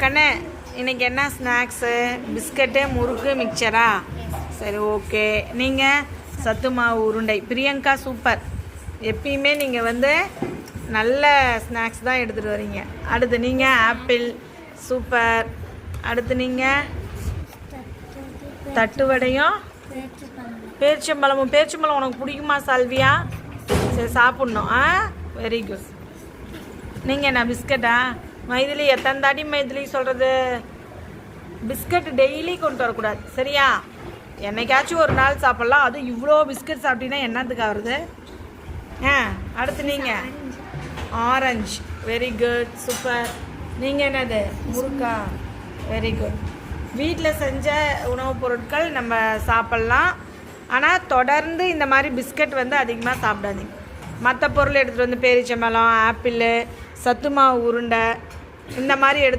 கண்ணே, இன்றைக்கி என்ன ஸ்நாக்ஸு? பிஸ்கட்டு, முறுக்கு, மிக்சரா? சரி, ஓகே. நீங்கள் சத்து மாவு உருண்டை. பிரியங்கா சூப்பர். எப்பயுமே நீங்கள் நல்ல ஸ்நாக்ஸ் தான் எடுத்துகிட்டு வரீங்க. அடுத்து நீங்கள் ஆப்பிள் சூப்பர். அடுத்து நீங்கள் தட்டு வடையும் பேரிச்சம்பழமும். பேரிச்சம்பழம் உனக்கு பிடிக்குமா சால்வியா? சரி, சாப்பிட்ணும். Very good. நீங்கள் என்ன பிஸ்கட்டா? மைதிலி எத்தனை தாட்டி மைதிலி சொல்கிறது? பிஸ்கட் டெய்லி கொண்டு வரக்கூடாது, சரியா? என்னைக்காச்சும் ஒரு நாள் சாப்பிட்லாம். அது இவ்வளோ பிஸ்கட் சாப்பிட்டீங்கன்னா என்னத்துக்கு ஆகுறது? அடுத்து நீங்கள் ஆரஞ்சு. Very good, super. நீங்கள் என்னது? முறுக்கா? Very good. வீட்டில் செஞ்ச உணவுப் பொருட்கள் நம்ம சாப்பிட்லாம். ஆனால் தொடர்ந்து இந்த மாதிரி பிஸ்கட் அதிகமாக சாப்பிடாதீங்க. மற்ற பொருள் எடுத்துகிட்டு பேரிச்சம்பழம், ஆப்பிள், சத்து மாவு உருண்டை இந்த மாதிரி எடுத்து